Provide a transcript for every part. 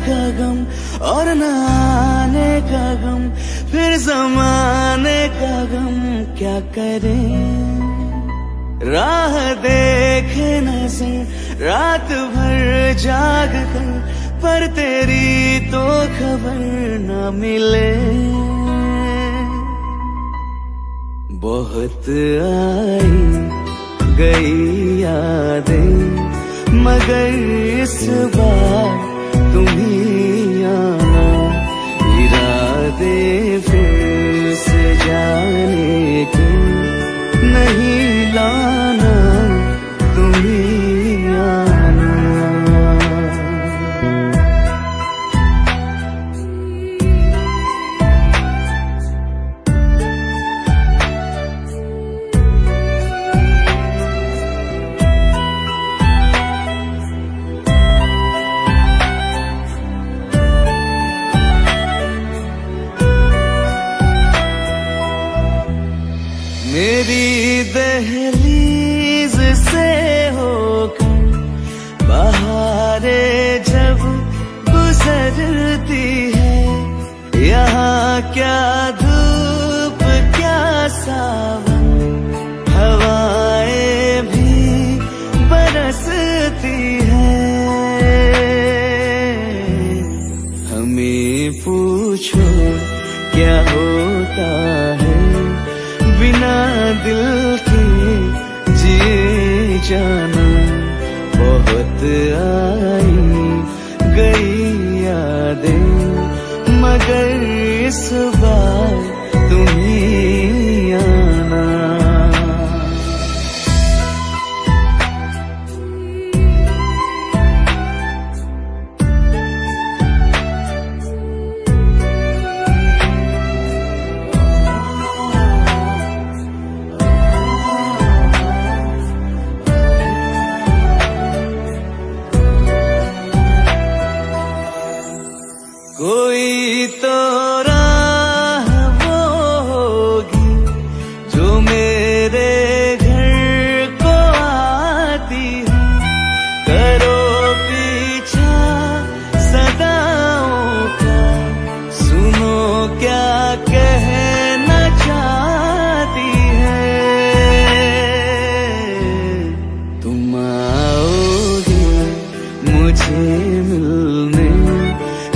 का गम और न आने का गम, फिर जमाने का गम क्या करें। राह देखे नजर रात भर जाग कर, पर तेरी तो खबर न मिले। बहुत आई गई यादें, मगर इस बार तुम ही आना। इरादे फिर से जाने के नहीं लाना, तुम ही आना। मेरी दहलीज से होकर बहारें जब गुजरती है, यहाँ क्या धूप क्या सावन, हवाएं भी बरसती है। हमें पूछो क्या होता है बिना दिल के जिए जाना। बहुत आई गई यादें, मगर इस बार तुम ही आना। कोई तो राह वो होगी जो मेरे घर को आती है। करो पीछा सदाओं का, सुनो क्या कहना चाहती है। तुम आओगे मुझे मिलने,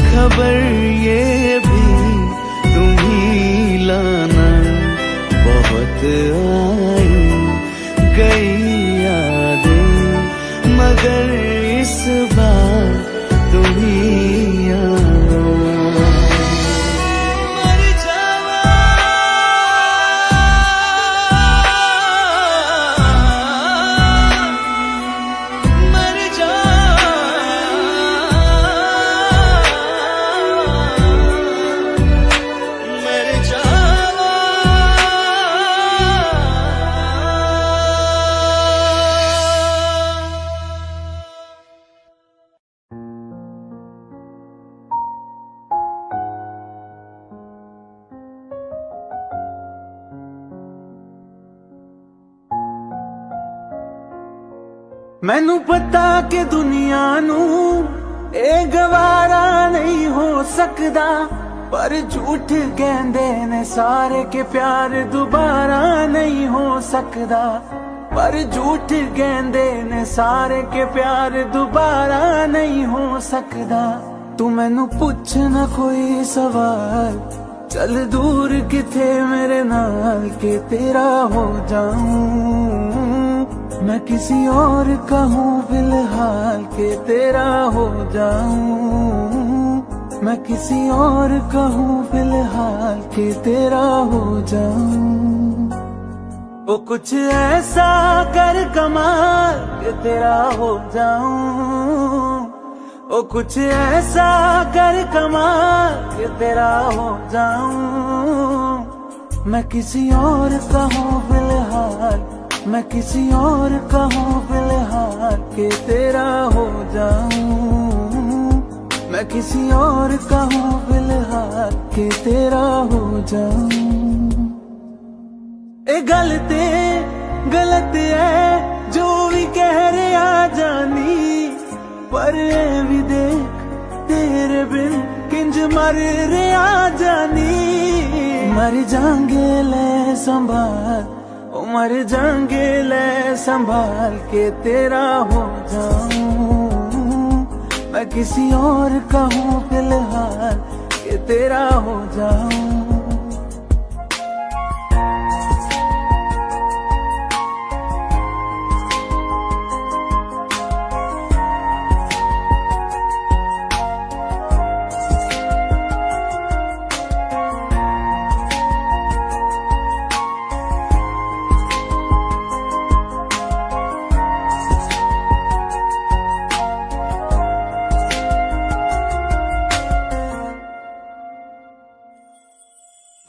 खबर ये भी तुम ही लाना। बहुत आई गई यादें, मगर इस बार तुम ही आना। मर जावा मर जावा मर जावा। मैनू पता कि दुनिया नू ए गवारा नहीं हो सकदा, पर झूठ कहंदे ने सारे के प्यार दोबारा नहीं हो सकदा। पर झूठ कहंदे ने सारे के प्यार दोबारा नहीं हो सकदा। तू मैनू पुछ ना कोई सवाल, चल दूर किथे मेरे नाल के तेरा हो जाऊं। मैं किसी और का हूँ फिलहाल के तेरा हो जाऊं। मैं किसी और का हूँ फिलहाल के तेरा हो जाऊं। वो कुछ ऐसा कर कमाल के तेरा हो जाऊं। वो कुछ ऐसा कर कमाल के तेरा हो जाऊं। मैं किसी और का हूँ फिलहाल, मैं किसी और का हूँ फिलहाल के तेरा हो जाऊं। मैं किसी और का हूँ फिलहाल के तेरा हो जाऊं। ए गलत है जो भी कह रहे आ जानी, पर ए भी देख तेरे बिन किंज मर रहा जानी। मर जाएंगे ले संभाल, ओ मर जाएंगे ले संभाल के तेरा हो जाऊं। मैं किसी और का हूँ फिलहाल के तेरा हो जाऊं।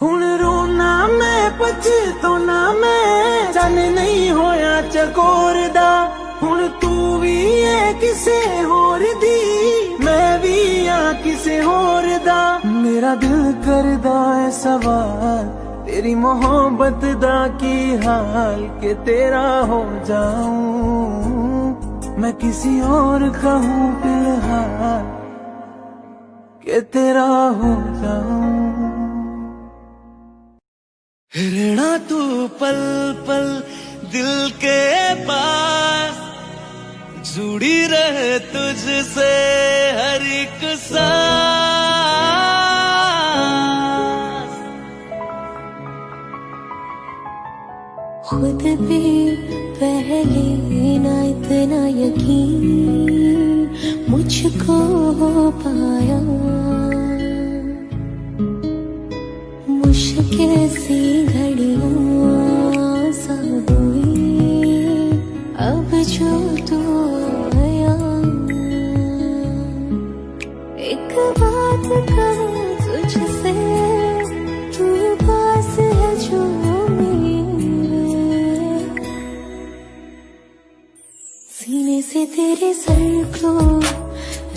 हुण रोना मैं पछताना मैं चन नहीं होया चकोर दा। हुण तू भी है किसे होर दी, मैं भी हाँ किसे होर दा। मेरा दिल करदा है सवाल तेरी मोहब्बत दा की हाल के तेरा हो जाऊं। मैं किसी और का हूँ फिलहाल के तेरा हो जाऊं। रहना तू पल पल दिल के पास, जुड़ी रहे तुझसे हर एक सांस। खुद भी पहले ना इतना यकीन मुझको हो पाया। मुश्किल सी घड़ियां सा हुई अब जो तू आया। एक बात कहूँ तुझसे, तू पास है जो मेरे, सीने से तेरे सर को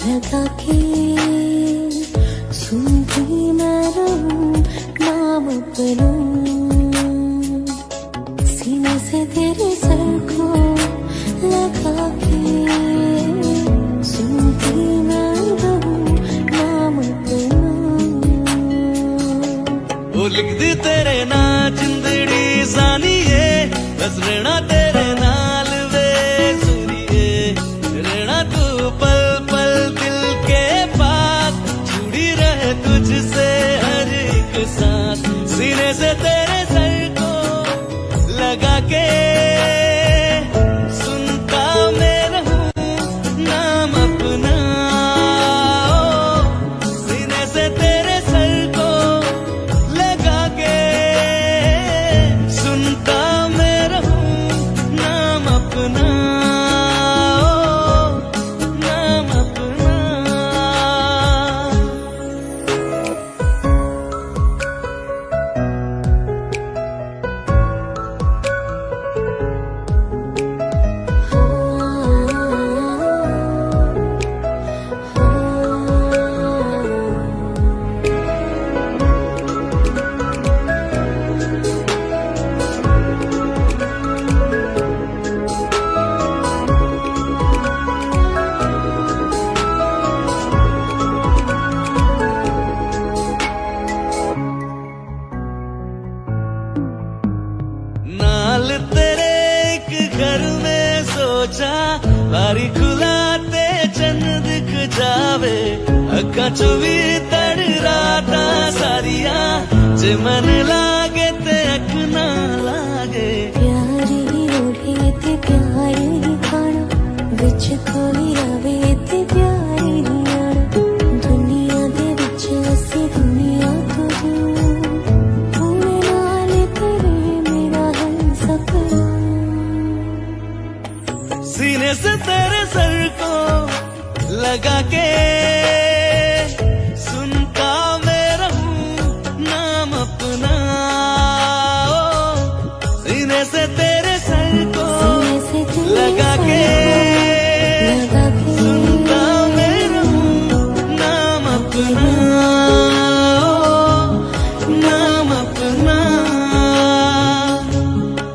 लगा के सुनती मैं रहूं नाम अपना। सीने से तेरे सर को लगा के सुनती मैं रहूं नाम अपना। वो लिख दी तेरे ना जिंदड़ी सानिए, बस रहना तेरे नाल वे सुनिए। रहना तू पल पल दिल के पास, जुड़ी रहे तुझसे हर एक सांस। सीने से तेरे सर को लगा के सुनता मैं रहूं नाम अपना। सीने से तेरे सर को लगा के सुनता मैं रहूं नाम अपना, नाम अपना। नाल तेरे एक घर में सोचा, बारी खुलाते चन्न दिख जावे। अखा चो भी तड़ राता सारिया, जे मन लागे ते अख ना लागे। प्यार ही ओढ़े ते प्यार ही खाना, विच कोई रवे ते प्यार ही आना। दुनिया दे विच असी दुनिया तो दूर, हुणे नाल तेरे मेरा हम सफर। सीने से तेरे सर को लगा के सुनता मैं रहूं नाम अपना। सीने से तेरे सर को लगा के सुनता मैं रहूं नाम अपना, नाम अपना।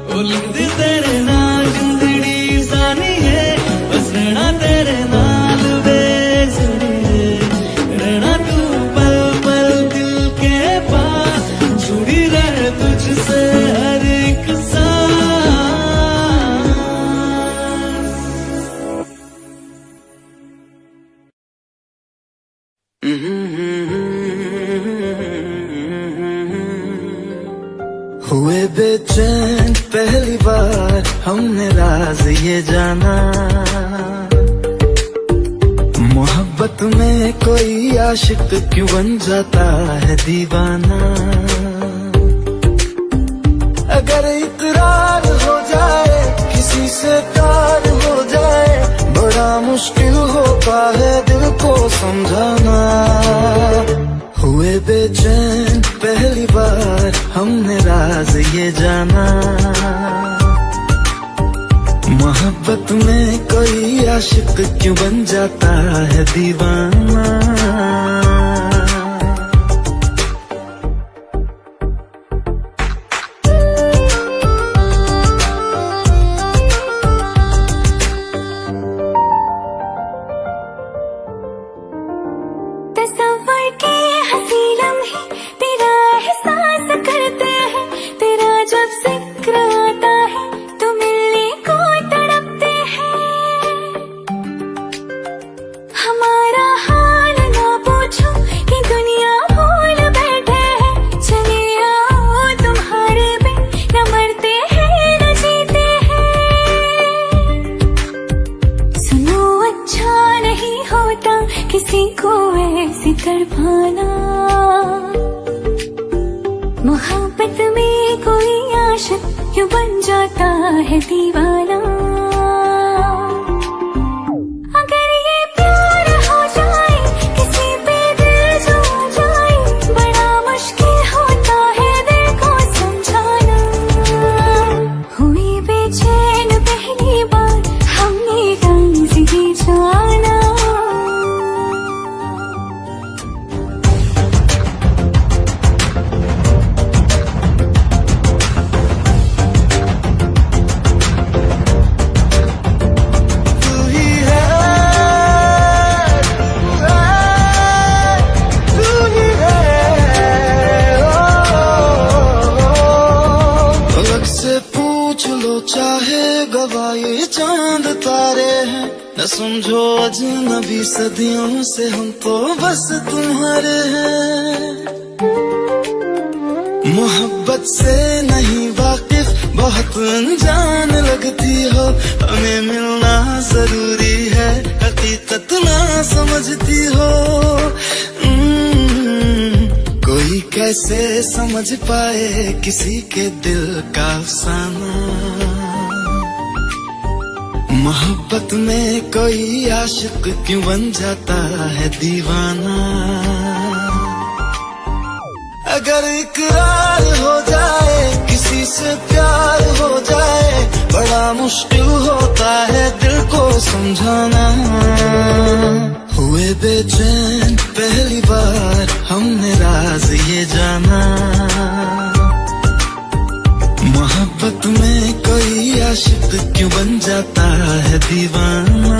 ओ लिख दी तेरे नाल जिंदड़ी सानी है, बस रहना तेरे नाल वे सुनिए। से हर एक हुए बेचैन पहली बार हमने राज ये जाना, मोहब्बत में कोई आशिक क्यों बन जाता है दीवाना। अगर इकरार हो जाए किसी से प्यार हो जाए, बड़ा मुश्किल होता है दिल को समझाना। हुए बेचैन पहली बार हमने राज ये जाना, मोहब्बत में कोई आशिक क्यों बन जाता है दीवाना। तस्वर के हंसी लम्हे तेरा एहसास करते हैं, तेरा जब जिक्र आता है तो मिलने को तड़पते हैं। हमारा हाल ना पूछो कि दुनिया भूल बैठे हैं, चले आओ तुम्हारे बिन न मरते हैं न जीते हैं। सुनो अच्छा नहीं होता किसी को ऐसी तड़पाना, मोहब्बत में कोई आशिक क्यों बन जाता है दीवाना। अगर ये प्यार हो जाए किसी पे दिल जो जाए, बड़ा मुश्किल होता है दिल को समझाना। हुई बेचैन पहली बार हमने राज ये जाना। चाहे गवाए चांद तारे हैं, न समझो अजनबी सदियों से हम तो बस तुम्हारे हैं। मोहब्बत से नहीं वाकिफ बहुत अनजान लगती हो, हमें मिलना जरूरी है हकीकत ना समझती हो। कोई कैसे समझ पाए किसी के दिल का अफसाना, मोहब्बत में कोई आशिक क्यों बन जाता है दीवाना। अगर इकरार हो जाए किसी से प्यार हो जाए, बड़ा मुश्किल होता है दिल को समझाना। हुए बेचैन पहली बार हमने राज ये जाना, मोहब्बत में कोई आशिक क्यों बन जाता है दीवाना।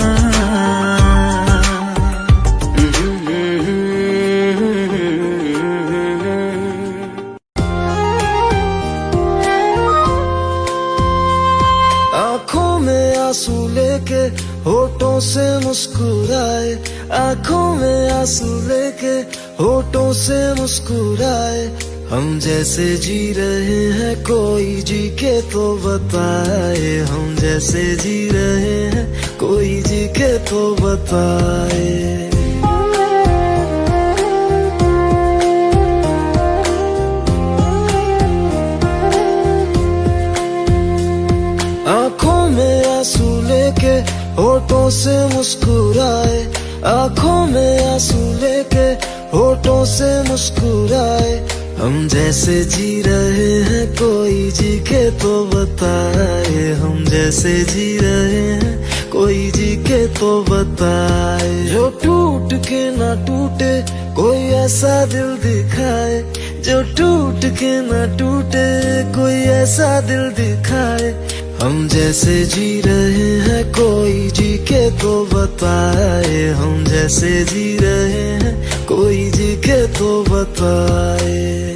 आँखों में आंसू लेके होठों से मुस्कुराए, आँखों में आंसू लेके होठों से मुस्कुराए। हम जैसे जी रहे हैं कोई जी के तो बताए, हम जैसे जी रहे हैं कोई जी के तो बताए। आँखों में आंसू लेके होठों से मुस्कुराए, आँखों में आंसू लेके होठों से मुस्कुराए। हम जैसे जी रहे हैं कोई जी के तो बताए, हम जैसे जी रहे हैं कोई जी के तो बताए। जो टूट के ना टूटे कोई ऐसा दिल दिखाए, जो टूट के ना टूटे कोई ऐसा दिल दिखाए। हम जैसे जी रहे हैं कोई जी के तो बताए, हम जैसे जी रहे हैं कोई जी के तो बताए।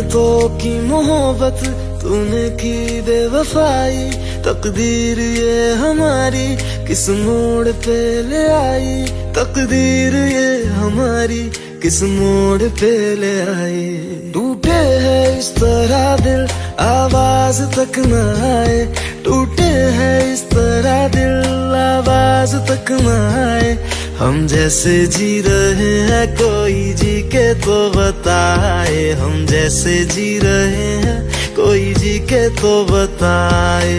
मिन्नतों की मोहब्बत तूने की बेवफाई, तकदीर ये हमारी किस मोड़ पे ले आई, तकदीर ये हमारी किस मोड़ पे ले आई। टूटे है इस तरह दिल आवाज तक न आए, टूटे है इस तरह दिल आवाज तक न आए। हम जैसे जी रहे हैं कोई जी के तो बताए, हम जैसे जी रहे हैं कोई जी के तो बताए।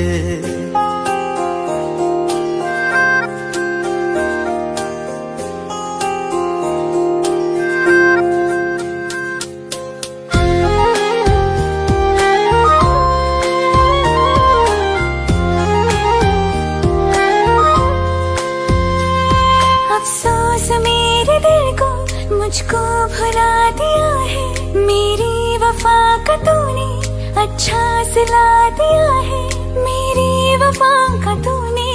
अफसोस मेरे दिल को मुझको भुला दिया है, मेरी वफा का तूने अच्छा सिला दिया है, मेरी वफा का तूने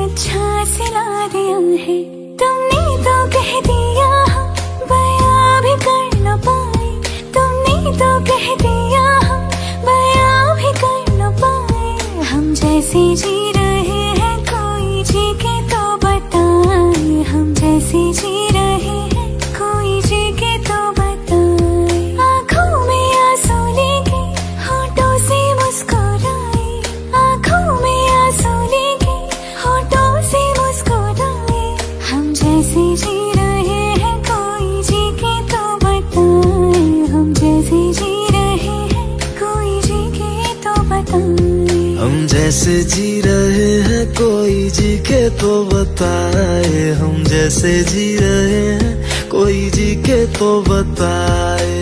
अच्छा सिला दिया है। तुमने तो कह दिया हम बयां भी कर न पाए, तुमने तो कह दिया हम बयां भी कर न पाए। हम जैसे जी रहे हैं कोई जी के तो बताए, हम जैसे जी रहे हैं कोई जी के तो बताए। आँखों में आंसू लेके होठों से मुस्कुराए, आँखों में आंसू लेके होठों से मुस्कुराए। हम जैसे जी रहे हैं कोई जी के तो बताए, हम जैसे जी रहे हैं कोई जी के तो बताए। हम जैसे जी रहे हैं कोई जी के तो बताए, हम जैसे जी रहे हैं कोई जी के तो बताए।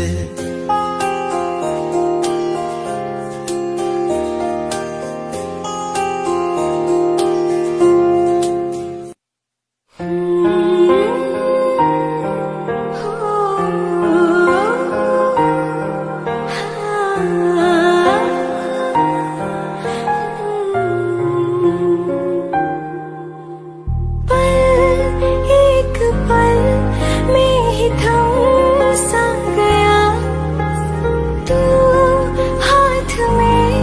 एक पल में ही थम सा गया, तू हाथ में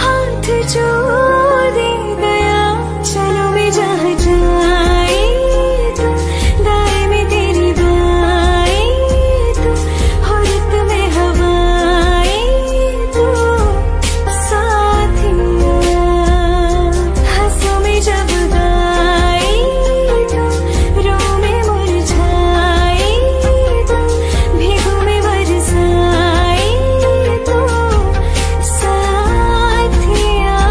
हाथ जो दे गया। चलो मैं जहाँ जाए तू, दाएं में तेरी बाएं तू, हुर्रत में हवाएं तू, साथिया हंसों में जब गाए तू, रो में मुरझाए तू, भीगों में बरसाए तू, साथिया।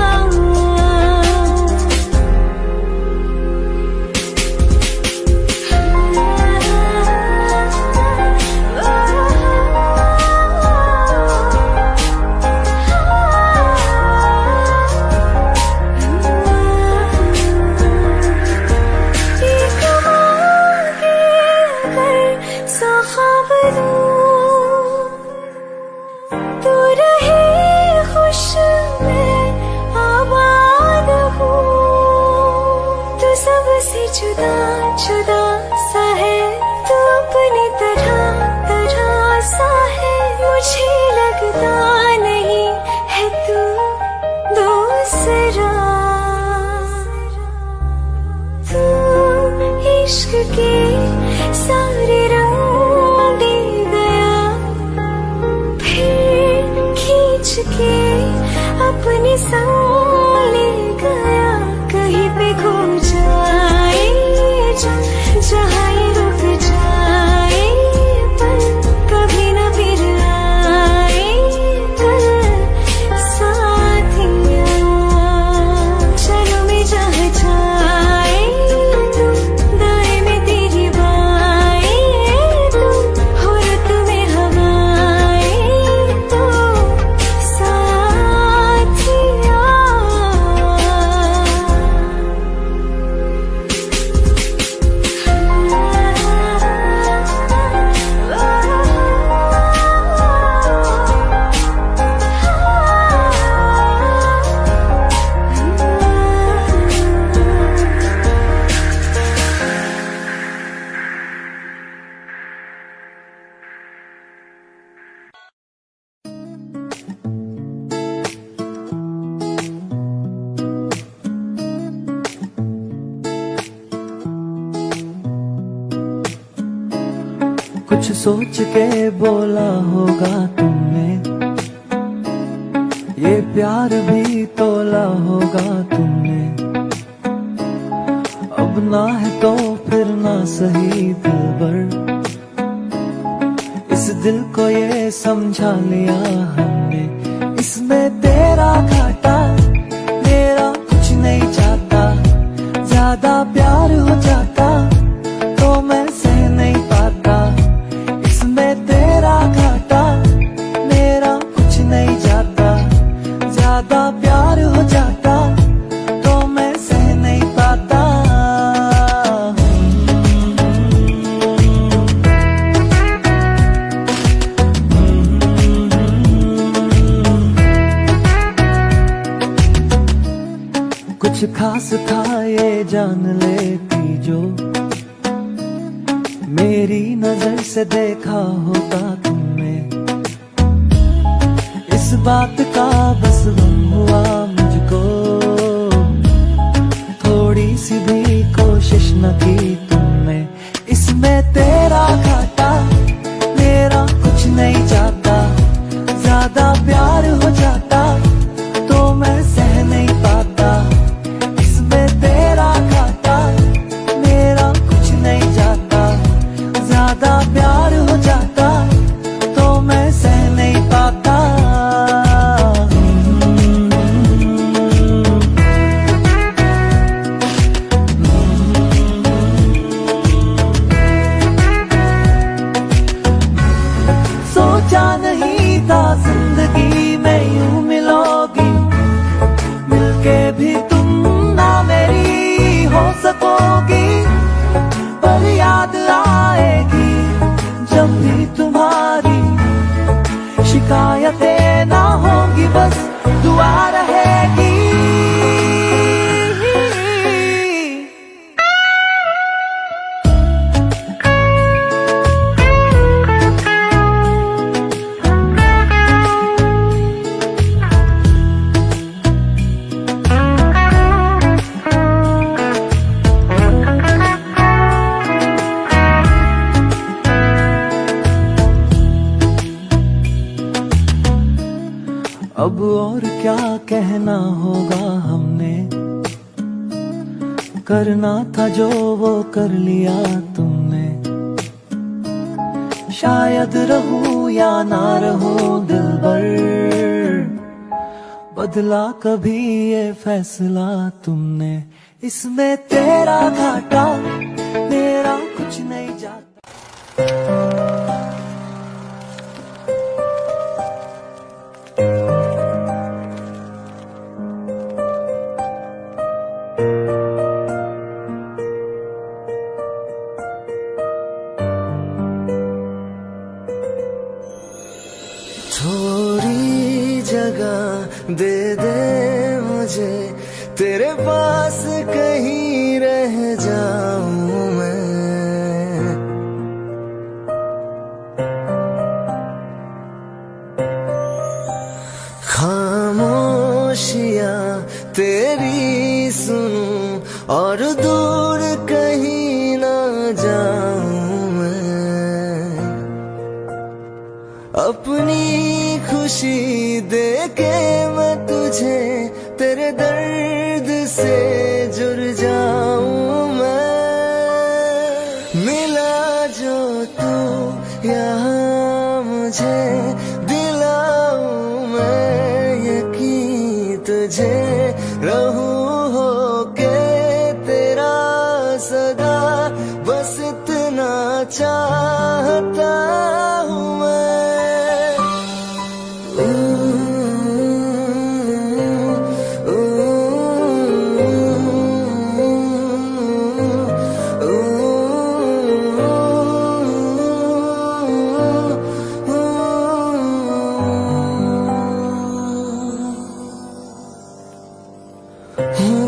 तू रहे खुश मैं आबाद हूँ, तू सबसे जुदा जुदा सा है, तू अपनी तरह तरह सा है। मुझे लगता नहीं है तू दूसरा, तू इश्क के सारे रंग दे कुछ सोच के बोला होगा तुमने, ये प्यार भी तोला होगा तुमने। अब ना है तो फिर ना सही दिलबर, इस दिल को ये समझा लिया हमने। इसमें तेरा घाटा मेरा कुछ नहीं चाहता, ज्यादा प्यार हो जाता तो मैं सह नहीं पाता। इसमें तेरा घाटा मेरा कुछ नहीं जाता, ज्यादा प्यार हो जाता तो मैं सह नहीं पाता। कुछ खास था ये जान लेती जो, मेरी नजर से देखा होता तुमने। इस बात का बस गम हुआ मुझको, थोड़ी सी भी कोशिश न की तुमने। इसमें तेरा घाटा मेरा कुछ नहीं जाता, ज्यादा प्यार हो जाता तो मैं सह नहीं पाता। इसमें तेरा घाटा मेरा कुछ नहीं जाता, ज्यादा प्यार हो जाता तो मैं सह नहीं पाता। सोचा नहीं था जिंदगी में यूं मिलोगी, मिलके भी तुम ना मेरी हो सकोगी। पर याद आएगी जब भी तुम्हारी, शिकायतें ना होंगी बस दुआ रहेगी। अब और क्या कहना होगा हमने, करना था जो वो कर लिया तुमने। शायद रहूं या ना रहूं दिलबर, बदला कभी ये फैसला तुमने। इसमें तेरा घाटा मेरा कुछ नहीं जाता। थोड़ी जगह दे दे मुझे, तेरे पास कहीं रह जाऊं मैं। खामोशियां तेरी सुनूं और दूर कहीं ना जाऊं मैं। अपनी खुशी देके मैं तुझे तेरे दर्द से जुड़ जाऊं मैं। मिला जो तू यहाँ मुझे दिलाऊं मैं यकीन तुझे, रहूं होके तेरा सदा, बस इतना चाहता हूँ मैं।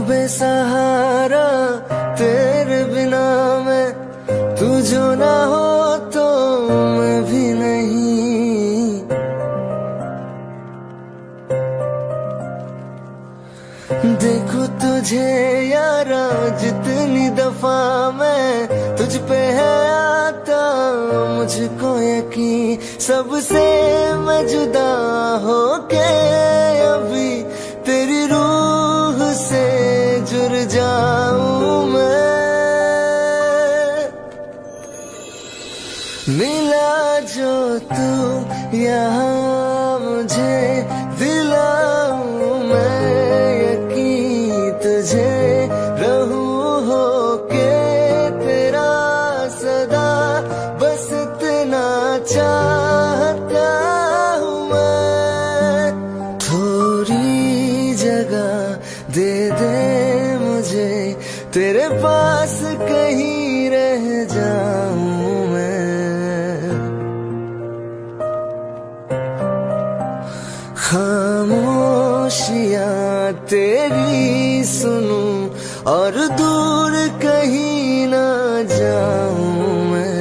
बेसहारा तेरे बिना मैं, तू जो ना हो तो मैं भी नहीं। देखो तुझे यारा जितनी दफा मैं तुझ पे है आता, मुझको सबसे मैं जुदा होके अभी तेरी रूह से जुड़ जाऊं मैं। मिला जो तू यहाँ मुझे दिलाऊं मैं यकीन तुझे रहूं होके तेरा सदा बस इतना चाहता हूँ मैं। थोड़ी जगह दे दे मुझे तेरे पास कहीं रह जाऊं मैं। खामोशियाँ तेरी सुनूं और दूर कहीं ना जाऊं मैं।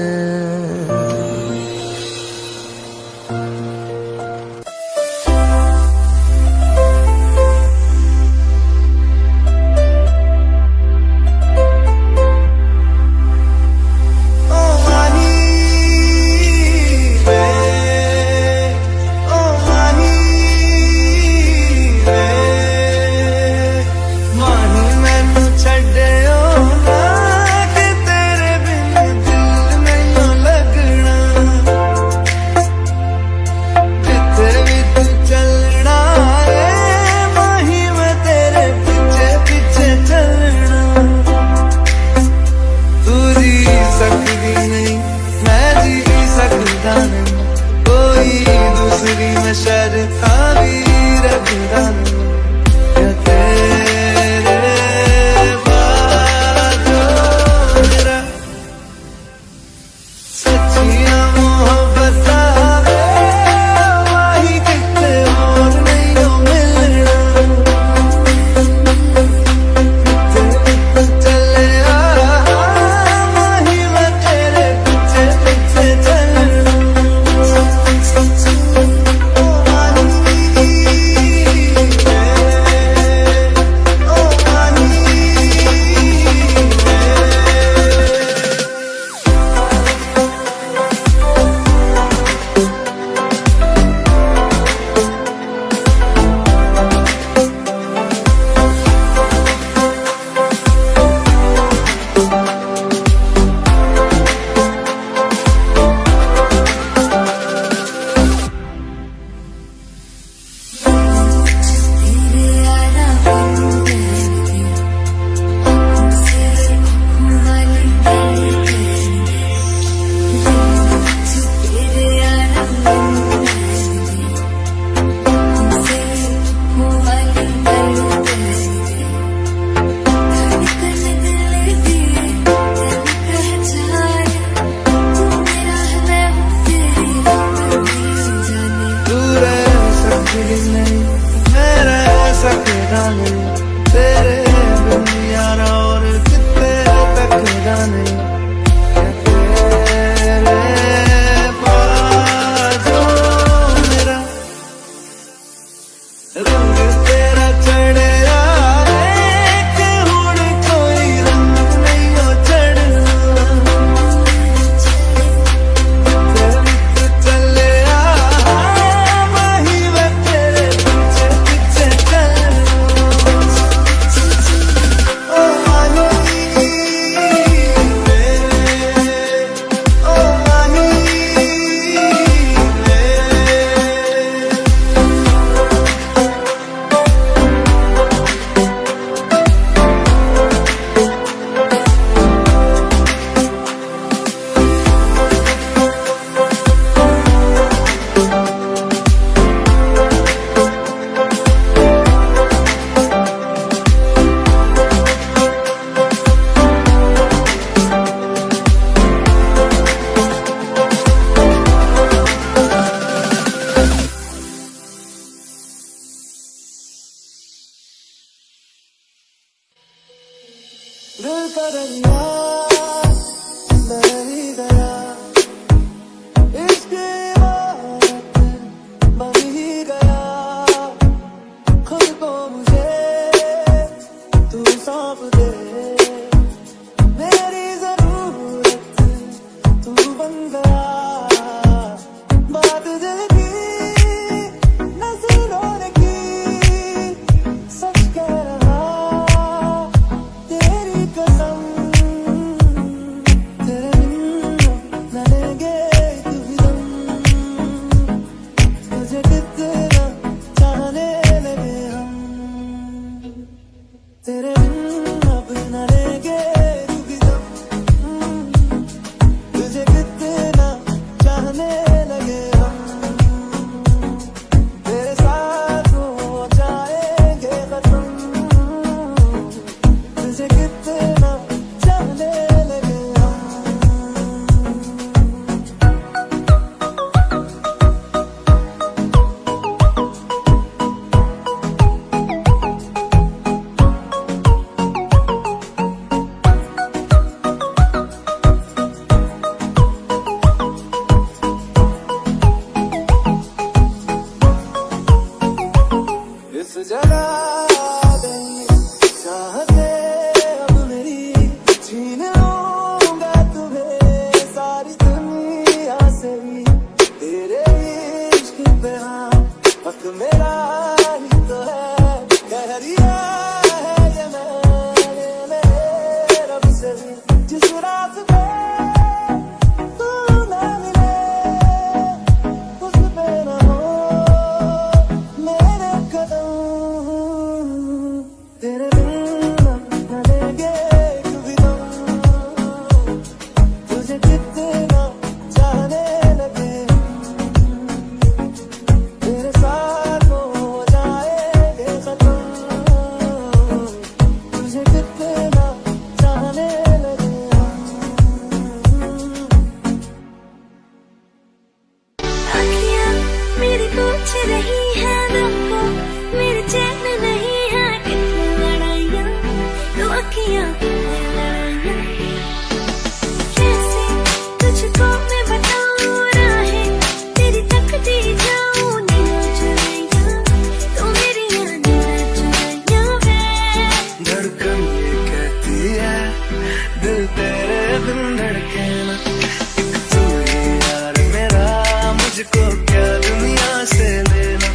मुझको क्या दुनिया से लेना।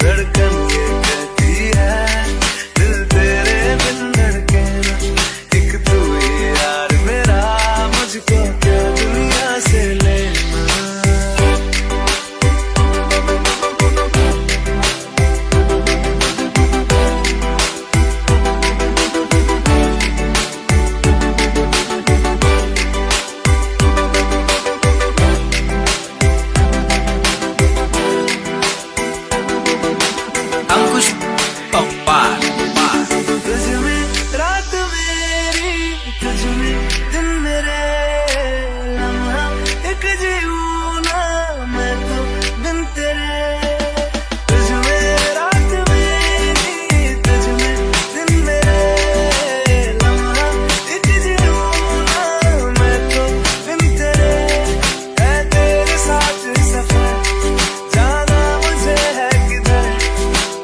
धड़कन ये कहती है दिल तेरे बिन धड़के ना। एक तू ही यार मेरा, मुझको क्या दुनिया से लेना। अंकुश पवार। तुझ में रात मेरी, तुझ में दिन मेरे, लम्हा एक जीऊं ना मैं तो बिन तेरे। तुझ में रात मेरी, तुझ में दिन मेरे, लम्हा एक जीऊं ना मैं तो बिन तेरे। है तेरे साथ सफर, जाना मुझे है किधर,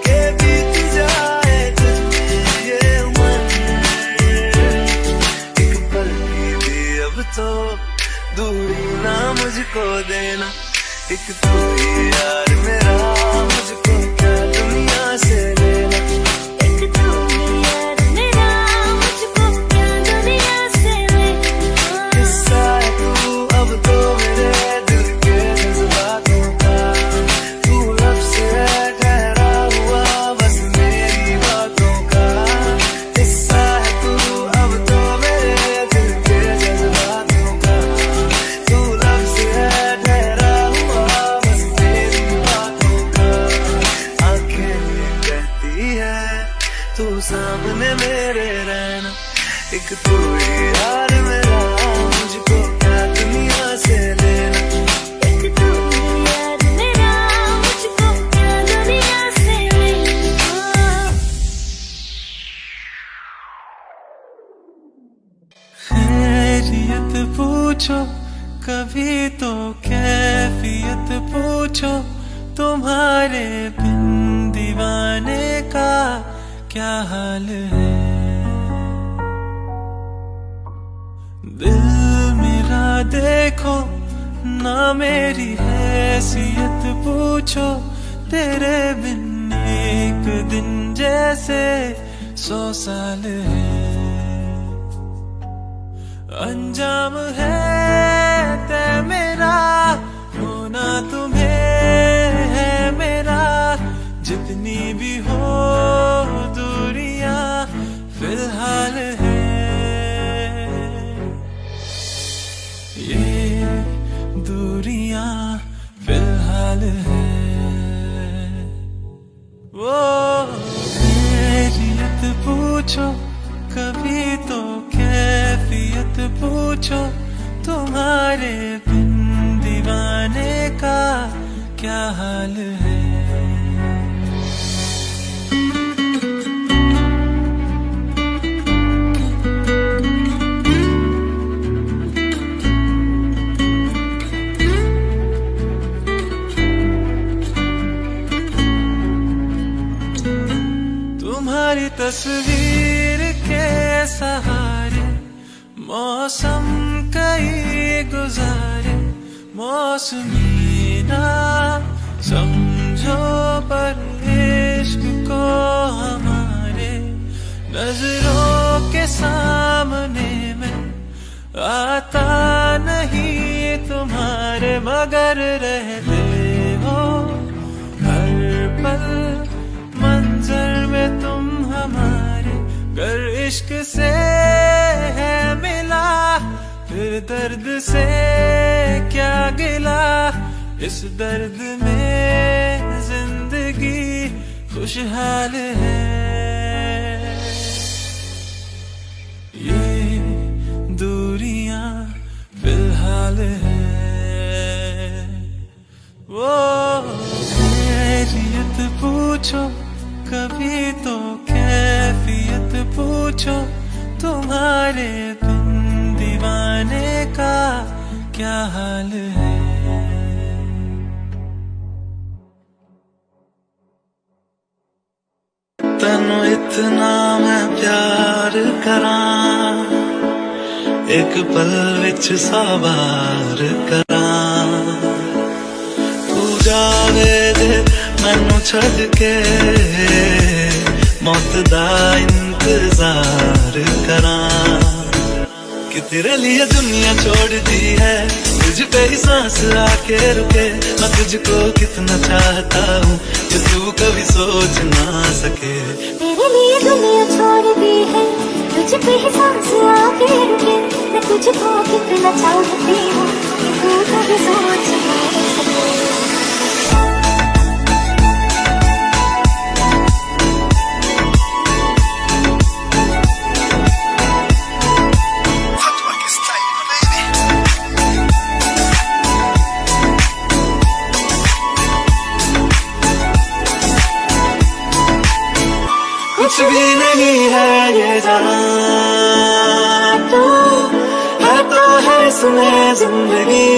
के बीत जाए तुझ में ये उम्र। एक पल की भी अब तो दूरी ना मुझको देना। एक तू ही यार मेरा, मुझको क्या दुनिया से लेना। एक तू ही यार मेरा, मुझको क्या दुनिया से लेना। किस्सा है तू अब तो मेरे दिल के जज्बातों का। तू लब से है ठहरा हुआ बस मेरी बातों का। किस्सा है तू अब तो मेरे दिल के जज्बातों का। तू लब से है ठहरा हुआ बस मेरी बातों का। आंखें ये कहती है तू सामने मेरे रहना। एक तू ही यार मेरा, मुझको क्या दुनिया से लेना। एक तू ही यार मेरा, मुझको क्या दुनिया से लेना। खैरियत पूछो कभी तो कैफियत पूछो, तुम्हारे बिन दीवाने का क्या हाल है। दिल मेरा देखो ना मेरी हैसियत पूछो, तेरे बिन एक दिन जैसे 100 साल है। अंजाम है तय मेरा, होना तुम्हें है मेरा। जितनी भी हो दूरियां फिलहाल है। ये दूरियां फिलहाल है। वो खैरियत पूछो कभी तो कैफियत पूछो, तुम्हारे बिन दीवाने का क्या हाल है। तुम्हारी तस्वीर के सहारे मौसम कई गुजारे। मौसमी ना समझो पर इश्क को हमारे, नजरों के सामने में आता नहीं तुम्हारे, मगर रहते हो हर पल मंजर में तुम हमारे। गर इश्क से है मिला फिर दर्द से क्या गिला, इस दर्द में जिंदगी खुशहाल है। ये दूरियां फिलहाल है। वो खैरियत पूछो कभी तो कैफियत पूछो, तुम्हारे बिन दीवाने का क्या हाल है। तनु इतना मैं प्यार करां, एक पल विच 100 बार करां। जावे दे मैनू छड़ के मौत दा इंतजार करा कि तेरे लिए दुनिया छोड़ दी है तुझ पे ही सांस आके रुके मैं तुझको कितना चाहता हूँ कि तू कभी सोच ना सके तेरे लिए दुनिया छोड़ दी है तुझ पे ही सांस आके रुके मैं तुझको कितना चाहती हूँ कि तू कभी सोच ना सके कुछ भी नहीं है ये जहां तू है तो है इसमें जिंदगी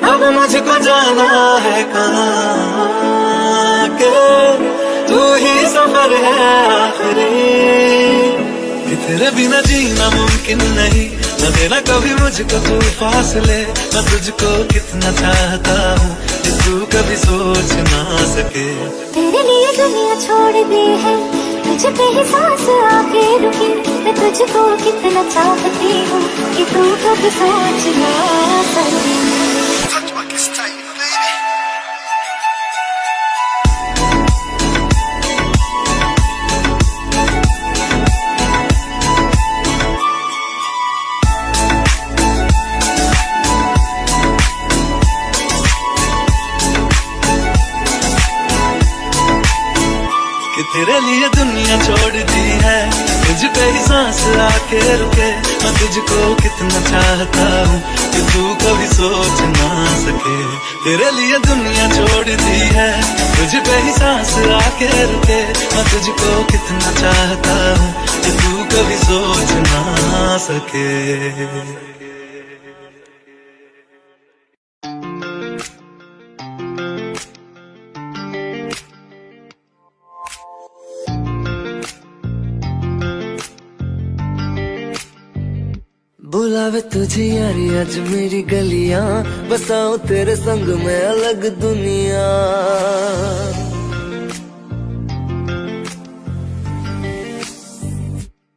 अब मुझको जाना है कहाँ के तू ही सफर है आखिरी कि तेरे बिना जीना मुमकिन नहीं न देना कभी मुझको तू फासले मैं तुझको कितना चाहता हूँ कि तू कभी सोच ना सके तेरे लिए दुनिया छोड़ दी है तुझ पे ही सांस आके रुकी मैं तुझको कितना चाहती हूँ कि तू कभी सोच ना सके कि तेरे लिए दुनिया छोड़ दी है तुझ पे ही सांस आके रुके मैं तुझको कितना चाहता हूँ कि तू कभी सोच ना सके तेरे लिए दुनिया छोड़ दी है तुझ पे ही सांस आके रुके मैं तुझको कितना चाहता हूँ कि तू कभी सोच ना सके बुलावे तुझे यारी आज मेरी गलियां बसाऊं तेरे संग में अलग दुनिया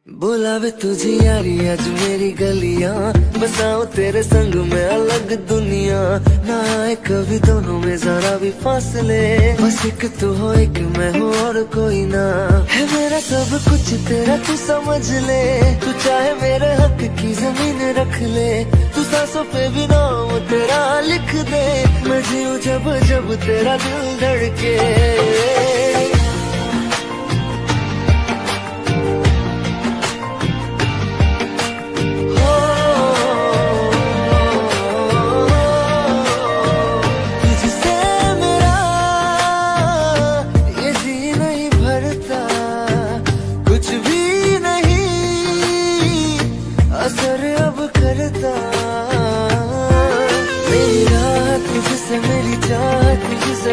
बुलावे तुझे यारी आज मेरी गलियां बसाऊं तेरे संग में अलग दुनिया ना आए कभी दोनों में जरा भी फासले बस एक तू हो एक मैं हूँ और कोई ना है मेरा सब कुछ तेरा तू समझ ले तू चाहे मेरे हक की जमीन रख ले तू सांसों पे भी नाम तेरा लिख दे मैं जीऊं जब जब तेरा दिल धड़के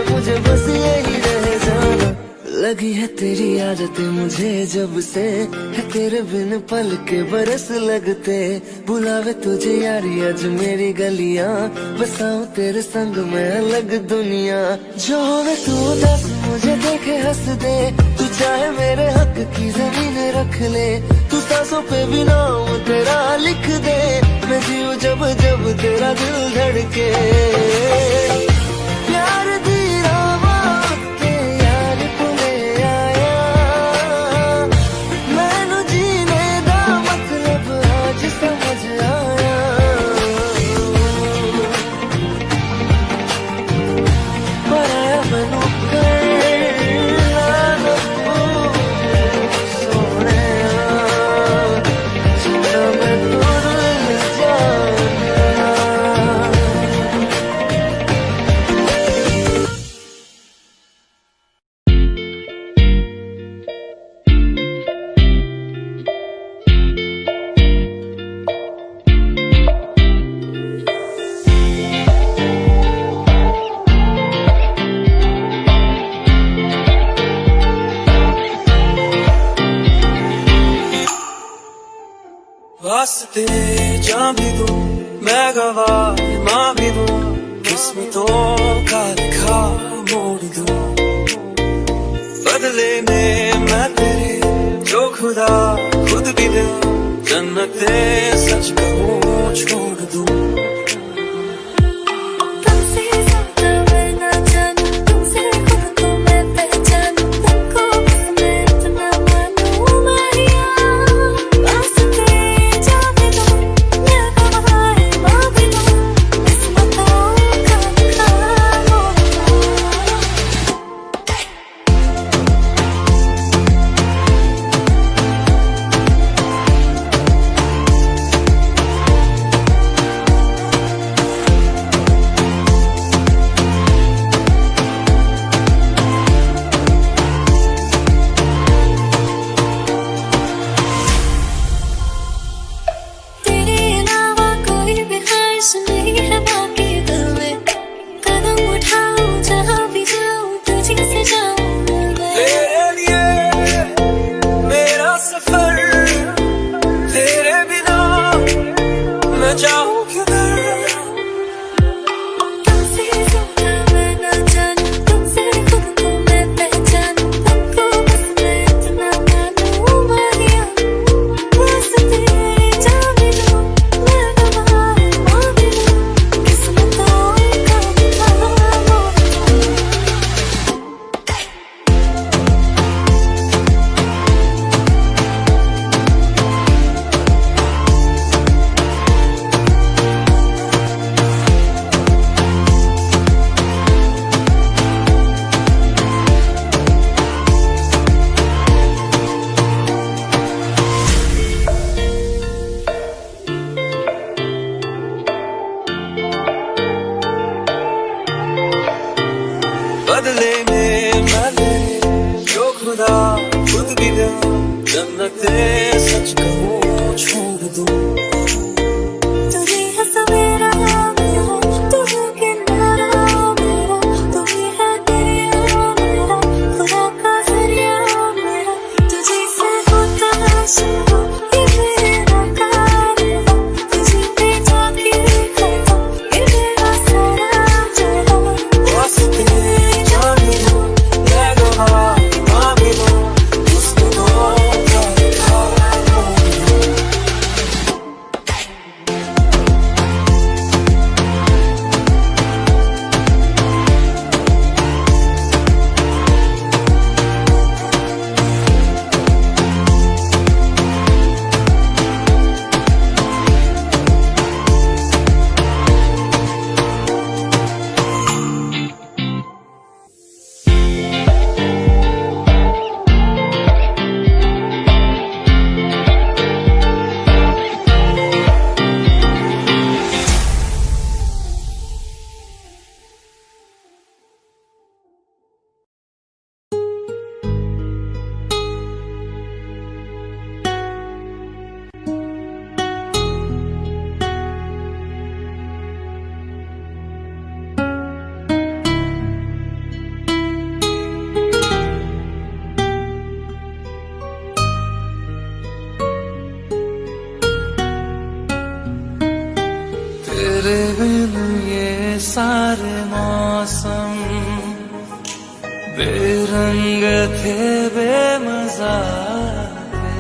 मुझे बस यही रह जाना लगी है तेरी आदतें मुझे जब से है तेरे बिन पल के बरस लगते बुलावे तुझे यारी आज मेरी गलियां बसाऊं तेरे संग में अलग दुनिया जो होवे तू दस मुझे देखे हंस दे तू चाहे मेरे हक की जमीन रख ले तू सांसों पे भी नाम तेरा लिख दे मैं जीऊं जब जब तेरा दिल धड़के प्यार दी रावां ते यार कोले आया मैनू जीने दा मतलब आज समझ आया पर आया मैनू करना सोने जिन्ना मैं तुर जाना वास्ते जा भी दूं मैं गवाह माँ भी दूं किस्मतों का लिखा मोड़ दूं, बदले में मैं तेरे जो खुदा खुद भी दे, जन्नते सच कहूँ छोड़ दूं। तुमसे ज्यादा मैं ना जानूं, तुमसे खुद को मैं पहचानूं, तुमको बस मैं इतना मानूं माहिया, वास्ते जाने दो, मैं गवाह मांग लूं, किस्मतों का लिखा मोड़ दूं। तेरे अलावा कोई भी ख्वाहिश नहीं है बाकी दिल में, कदम उठाऊं जहाँ भी जाऊं तुझी से जाऊं मैं। तेरे लिए मेरा सफर, तेरे बिना मैं जाऊं किधर। तुमसे ज्यादा मैं ना जानूं, तुमसे खुद को मैं पहचानूं, तुमको बस मैं इतना मानूं माहिया, वास्ते जाने दो, मैं गवाह मांग लूं, किस्मतों का लिखा मोड़ दूं। बदले में मैं तेरे जो खुदा खुद भी दे, जन्नते सच कहूँ छोड़ दूं। तू ही है सवेरा मेरा, तू है किनारा मेरा, तू ही है दरिया मेरा, खुदा का जरिया मेरा, तुझे से होता है शुरू ये मेरा कारवां, तुझे पे जाके खत्म ये मेरा सारा जहां। वास्ते जाने दो, मैं गवाह मांग लूं, किस्मतों का लिखा मोड़ दूं। तेरे बिन ये सारे मौसम बेरंग थे, बेमजा थे,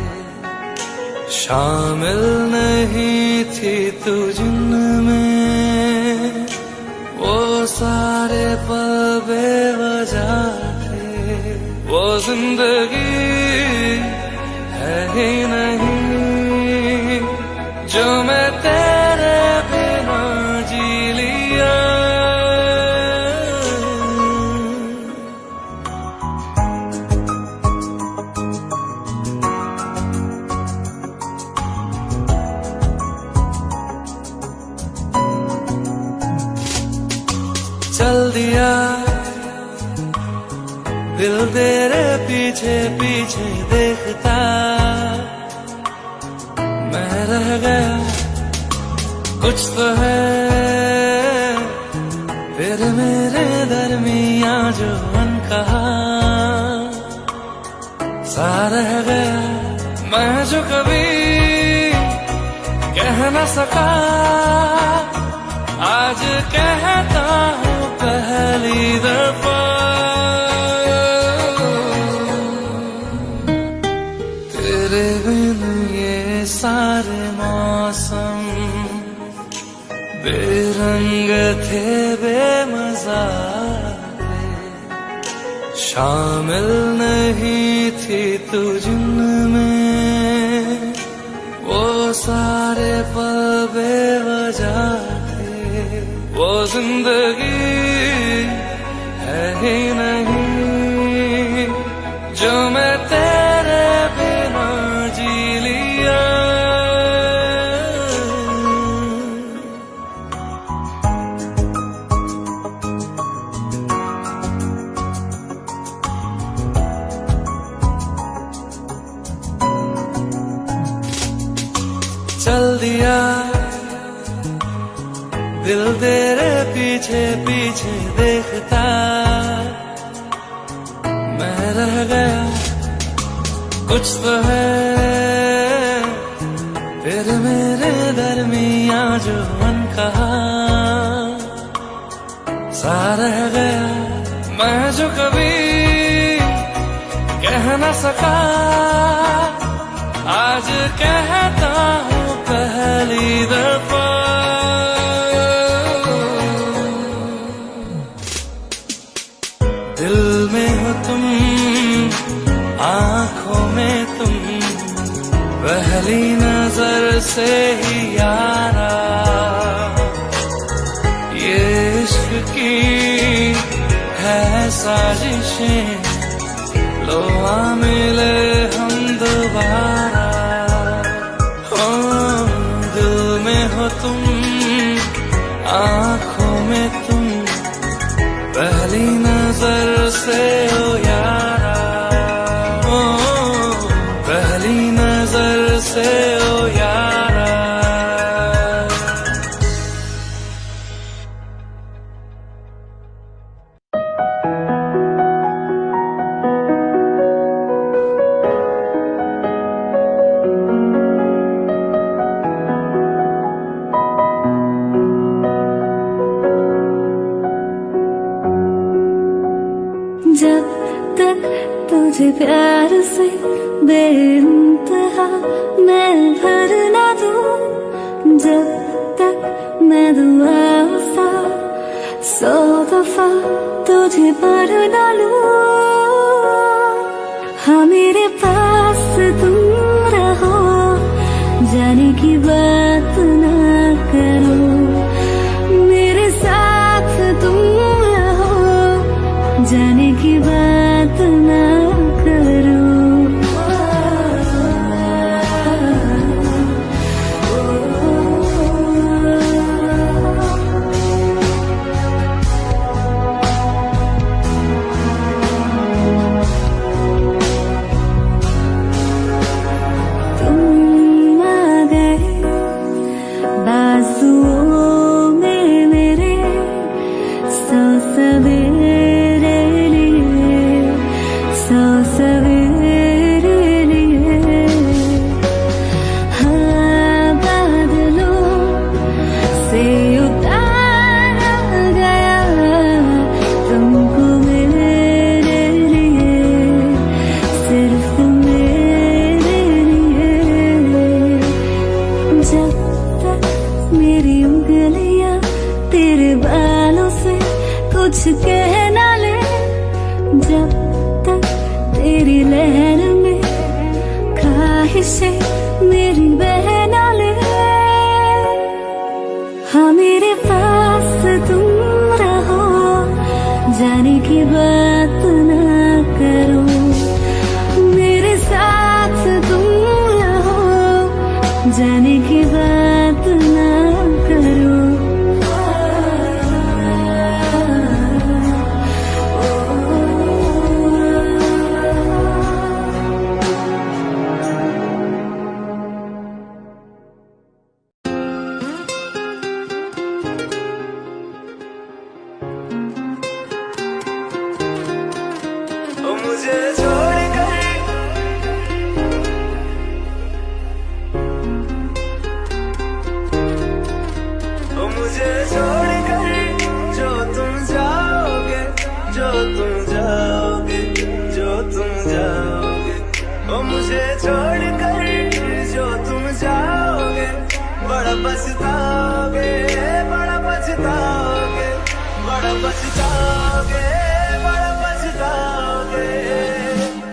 शामिल नहीं थी तू जिनमें, वो सारे पल बेवजह थे, वो जिंदगी है ही नहीं जो मैं तेरे बिना जी लिया। चल दिया दिल तेरे पीछे पीछे देखता, मैं रह गया कुछ तो है तेरे मेरे दरमिया जो अनकहा, सा रह गया मैं जो कभी कह न सका, आज कहता थे बेमज़ा थे, शामिल नहीं थी तू जिनमें, वो सारे पल बेवजह थे। वो जिंदगी है ही नहीं जो मैं तेरे बिना जी लिया। चल दिया दिल तेरे पीछे पीछे देखता, मैं रह गया कुछ तो है फिर मेरे दरमिया जो अनकहा सा रह गया। मैं जो कभी कह न सका आज कहता हूँ पहली दफा। दिल में हो तुम, आंखों में तुम, पहली नजर से ही यारा। ये इश्क की है साजिशें, लो आ मिले हम दोबारा। दिल में हो तुम, आंखों में तुम, पहली नजर से हो यारा। पहली नजर से हो यारा। जब तक तुझे प्यार से बेइंतहा मैं भर ना दूं, जब तक मैं दुआ सा 100 दफा तुझे पर डालूं। हाँ मेरे पास तुम रहो, जाने की बात ना करो, मेरे साथ तुम रहो, जाने की बात ना करो। तुम आ गए बाजुओं में मेरे, 100 सवेरे लिए, 100 सवेरे लिए। हाँ बादलों से उतारा गया तुमको मेरे लिए, सिर्फ मेरे लिए। जब तक मेरी उंगलियां तेरे बालों से कुछ कह ना ले, जब तक तेरी लहर में ख्वाहिशें मेरी बह ना ले। हाँ मेरे पास तुम रहो, जाने की बात ना करो, मेरे साथ तुम रहो, जाने की बात ना करो। मुझे छोड़कर मुझे छोड़कर जो तुम जाओगे, जो तुम जाओगे, जो तुम जाओगे। मुझे छोड़कर जो तुम जाओगे, बड़ा पछताओगे, बड़ा पछताओगे। पछताओगे, बड़ा पछताओगे।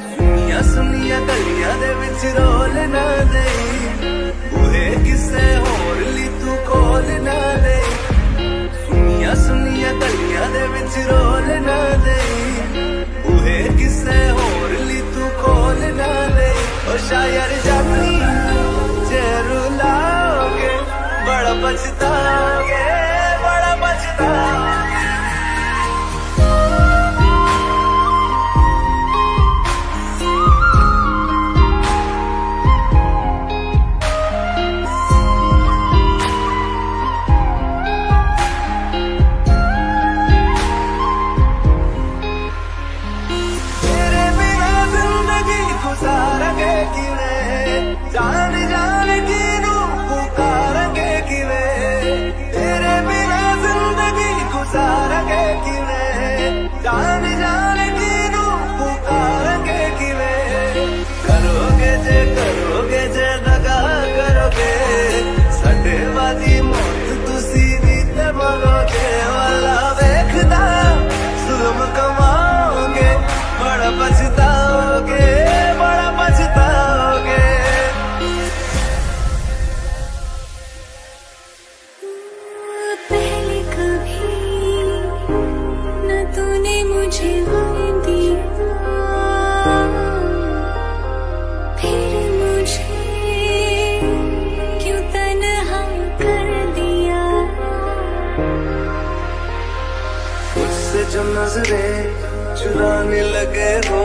सुनिया सुनिया गलियां दे विच रोल ना दे, बूहे किसे होर ली तू खोल ना दे। सुनिया सुनिया गलियां दे विच रोल ना दे, बूहे किसे होर ली तू खोल ना दे। ओ शायर जानी जे रुलाओगे, बड़ा पछताओगे, बड़ा पछताओगे। तेरे बिना जिंदगी गुजारेंगे किवें, जान जान किनू पुकारेंगे किवें। तेरे बिना जिंदगी गुजारेंगे किवें, जान जान किनू पुकारेंगे किवें। करोगे जे दगा करोगे, साडे वादी मौत तुसी भी ते मरोगे। वाला वेखदा जुल्म कमाओगे, बड़ा पछताओगे, बड़ा पछताओगे। पहले कभी न तूने मुझे गम दिया, फिर मुझे क्यों तन्हा कर दिया। मुझसे जो नजरें चुराने लगे हो,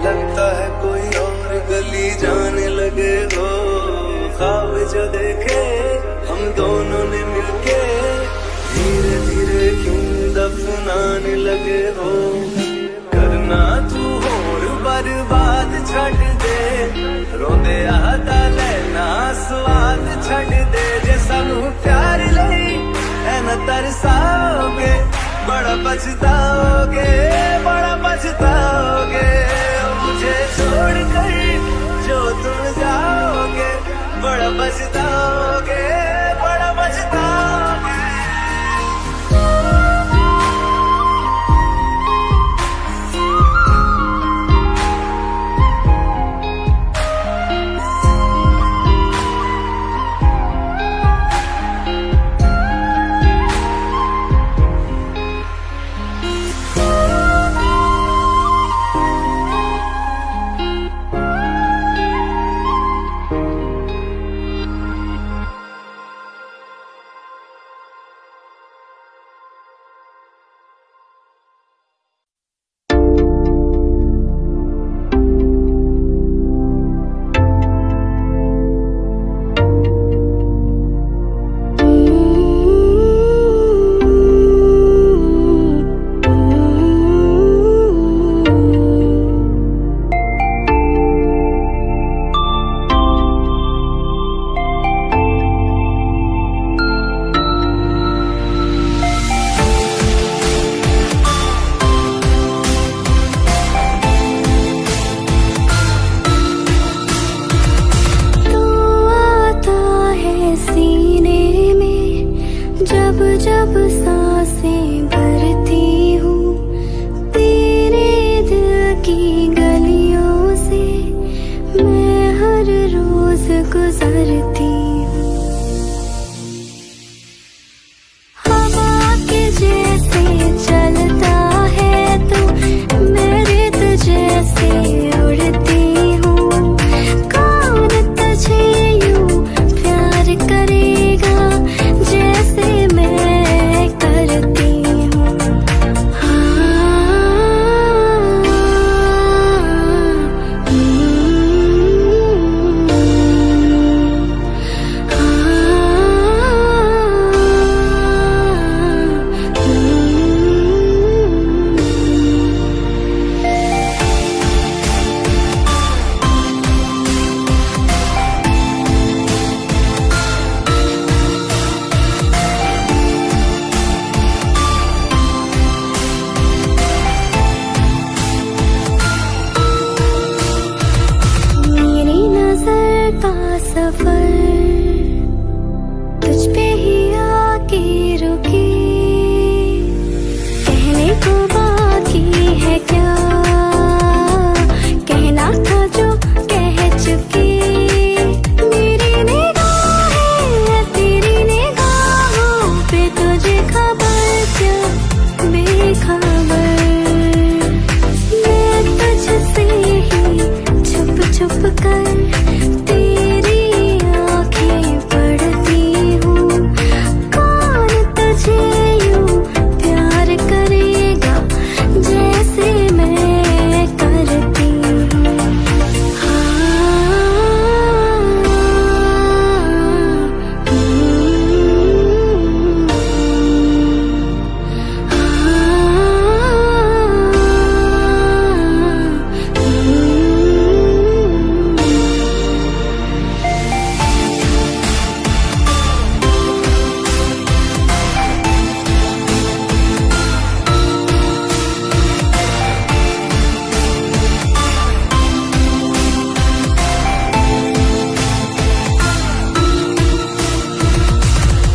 लगता है कोई और गली जाने लगे हो। ख्वाब जो देखे हम दोनों ने मिलके, धीरे धीरे क्यों दफनाने लगे हो। करना तू होर बर्बाद छड़ दे, रोंदे आता लेना स्वाद छड़ दे। जे सानू प्यार लई ऐना तरसाओगे, बड़ा पछताओगे, बड़ा पछताओगे। मुझे छोड़ कर जो तुम जाओगे, बड़ा पछताओगे, बड़ा पछताओगे। है क्या कहना था जो कह चुकी मेरी निगाहें तेरी निगाहों पे तुझे खबर क्या बेखबर मैं तुझसे ही छुप छुप कर तेरी आंखें पढ़ती हूँ कौन तुझे यूं प्यार करेगा जैसे मैं करती हूँ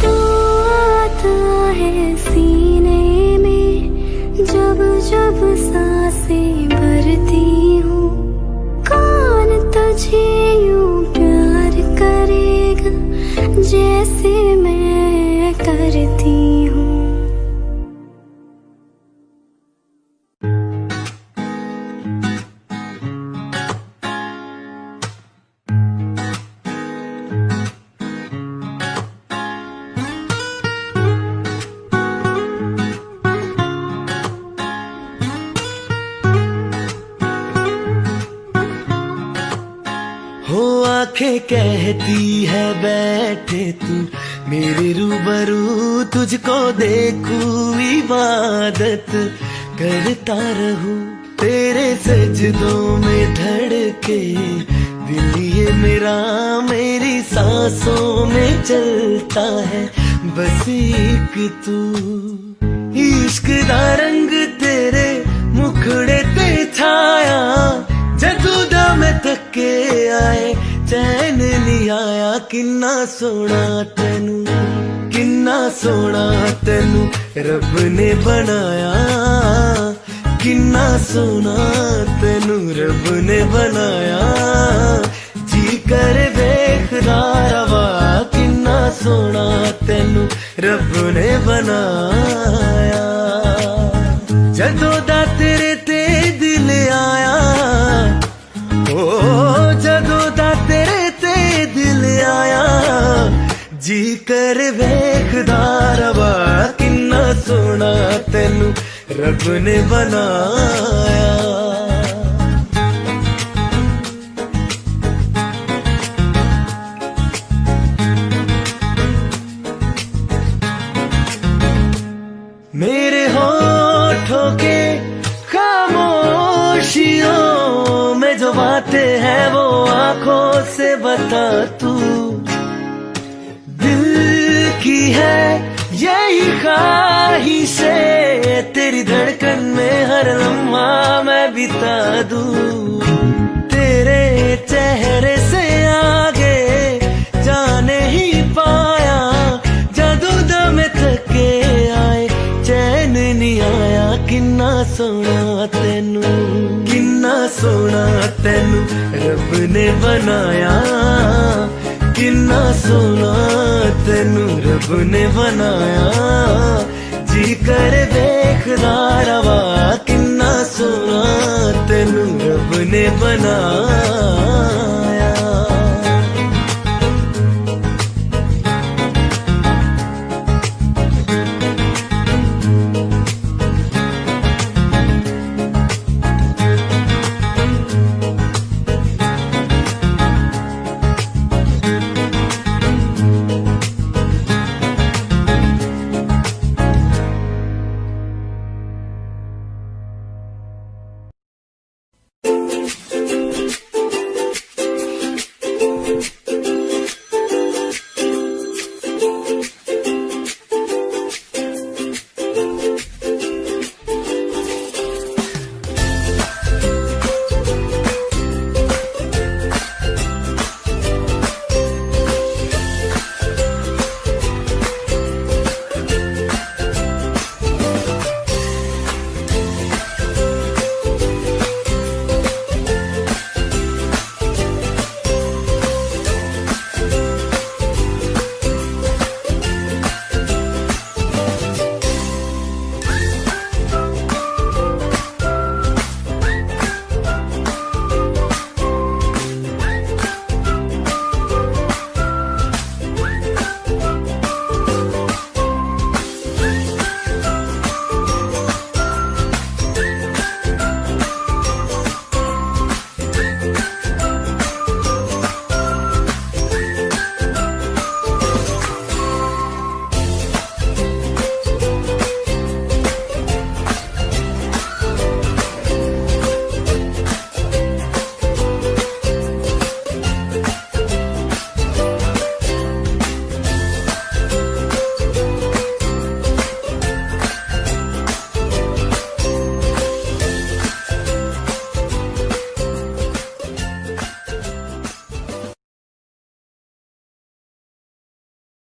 तू आता है सीने में जब जब सांसें भरती हूँ कौन तुझे यूं प्यार करेगा जैसे मैं करती हूँ हो आंखें कहती है बैठे तू मेरे रूबरू तुझको देखूं इबादत करता रहूं तेरे सजदों में धड़के दिल ये मेरा मेरी सांसों में चलता है बस एक तू इश्क दा रंग तेरे मुखड़े ते छाया जदू दा मैं थके आए चैन नहीं आया किन्ना सोना तेनू रब ने बनाया किन्ना सोना तेनू रब ने बनाया जी कर वेखदा रवा किन्ना सोना तेनू रब ने बनाया जदों दा तेरे ते दिल आया ओ जदों दा तेरे ते दिल आया जी कर वेखदा रवा किन्ना सोना तेनू रब ने बनाया मेरे होठों के खामोशियों में जो बातें हैं वो आंखों से बता तू दिल की है यही ख्वाहिशें तेरी धड़कन में हर लम्हा मैं बिता दूं तेरे चेहरे से आगे जाने ही पाया जदों दा मैं थके आए चैन नहीं आया किन्ना सोना तेनू रब ने बनाया किन्ना सोना तेनू रब ने बनाया जी कर वेखदा रवा किन्ना सोना तेनू रब ने बनाया